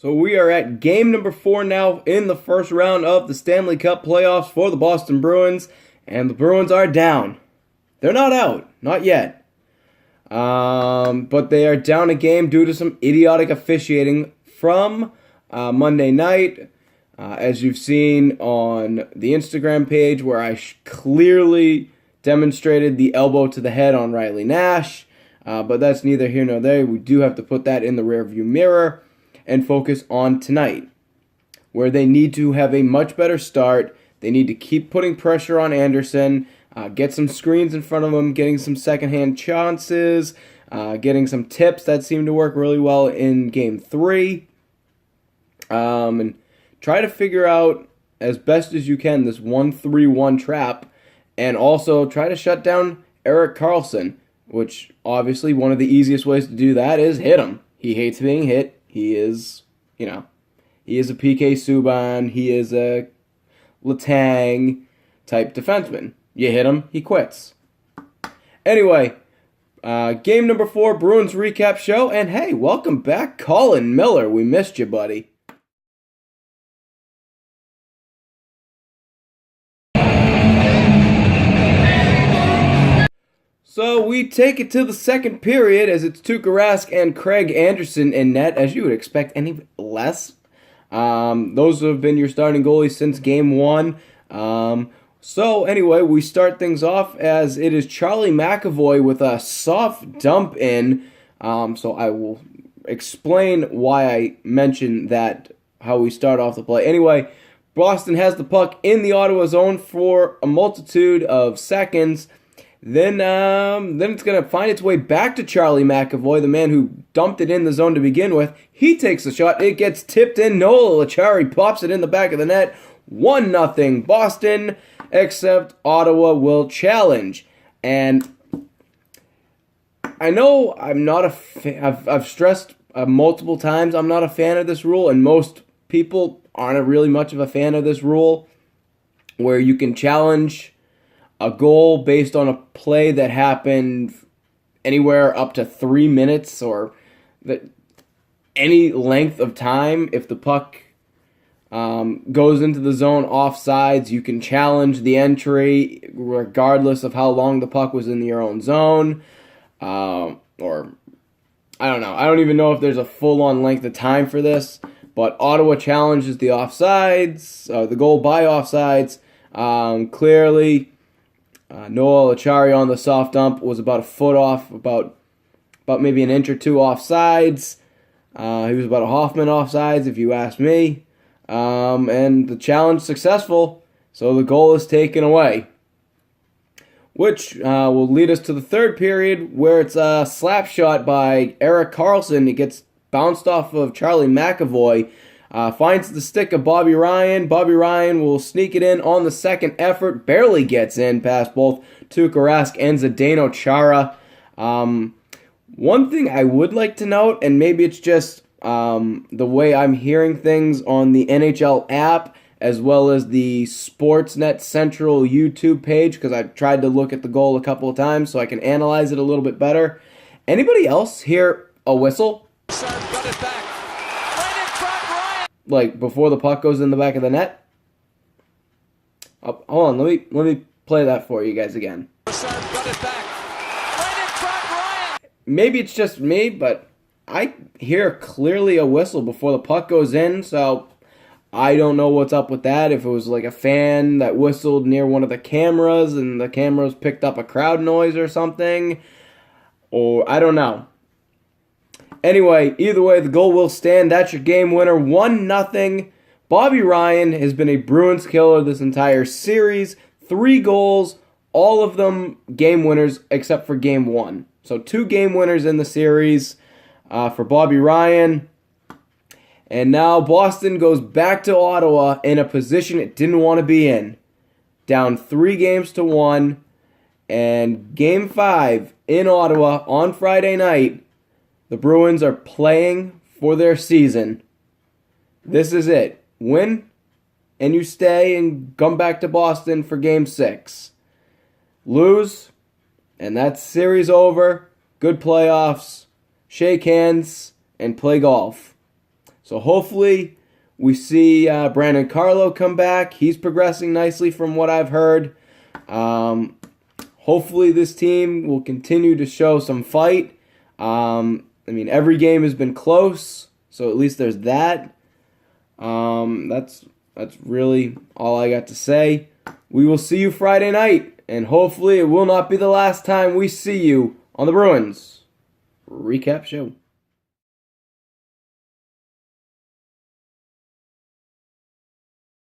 So we are at game number 4 now in the first round of the Stanley Cup Playoffs for the Boston Bruins, and the Bruins are down. They're not out, not yet. But they are down a game due to some idiotic officiating from Monday night. As you've seen on the Instagram page where I clearly demonstrated the elbow to the head on Riley Nash. But that's neither here nor there. We do have to put that in the rearview mirror and focus on tonight, where they need to have a much better start. They need to keep putting pressure on Anderson, get some screens in front of him, getting some secondhand chances, getting some tips that seem to work really well in Game 3. And try to figure out as best as you can this 1-3-1 trap, and also try to shut down Erik Karlsson, which obviously one of the easiest ways to do that is hit him. He hates being hit. He is, he is a PK Subban. He is a Letang type defenseman. You hit him, he quits. Anyway, game number 4, Bruins Recap Show. And hey, welcome back, Colin Miller. We missed you, buddy. So we take it to the second period as it's Tuukka Rask and Craig Anderson in net, as you would expect any less. Those have been your starting goalies since Game 1. So anyway, we start things off as it is Charlie McAvoy with a soft dump in. So I will explain why I mentioned that, how we start off the play. Anyway, Boston has the puck in the Ottawa zone for a multitude of seconds. Then it's going to find its way back to Charlie McAvoy, the man who dumped it in the zone to begin with. He takes the shot. It gets tipped in. Noel Acciari pops it in the back of the net. 1-0 Boston, except Ottawa will challenge. And I know I'm not a fan. I've stressed multiple times I'm not a fan of this rule, and most people aren't really much of a fan of this rule, where you can challenge a goal based on a play that happened anywhere up to 3 minutes or any length of time. If the puck goes into the zone offsides, you can challenge the entry regardless of how long the puck was in your own zone. Or, I don't know. I don't even know if there's a full-on length of time for this. But Ottawa challenges the offsides, the goal by offsides. Clearly, Noel Acciari on the soft dump was about a foot off, about maybe an inch or two offsides. He was about a Hoffman offsides, if you ask me. And the challenge successful, so the goal is taken away. Which will lead us to the third period, where it's a slap shot by Erik Karlsson. It gets bounced off of Charlie McAvoy. Finds the stick of Bobby Ryan. Bobby Ryan will sneak it in on the second effort. Barely gets in past both Tuukka Rask and Zdeno Chara. One thing I would like to note, and maybe it's just the way I'm hearing things on the NHL app, as well as the Sportsnet Central YouTube page, because I've tried to look at the goal a couple of times so I can analyze it a little bit better. Anybody else hear a whistle? Got it back. Right in front, Ryan. Like before the puck goes in the back of the net? Hold on, let me play that for you guys again. Got it back. Right in front, Ryan. Maybe it's just me, but I hear clearly a whistle before the puck goes in, so I don't know what's up with that. If it was like a fan that whistled near one of the cameras and the cameras picked up a crowd noise or something, or I don't know. Anyway, either way, the goal will stand. That's your game winner, 1-0. Bobby Ryan has been a Bruins killer this entire series. 3 goals, all of them game winners except for Game 1. So 2 game winners in the series for Bobby Ryan. And now Boston goes back to Ottawa in a position it didn't want to be in. Down 3-1. And Game 5 in Ottawa on Friday night, the Bruins are playing for their season. This is it. Win, and you stay and come back to Boston for Game 6. Lose, and that's series over. Good playoffs. Shake hands and play golf. So hopefully we see Brandon Carlo come back. He's progressing nicely from what I've heard. Hopefully this team will continue to show some fight. Every game has been close, so at least there's that. That's really all I got to say. We will see you Friday night, and hopefully it will not be the last time we see you on the Bruins Recap Show.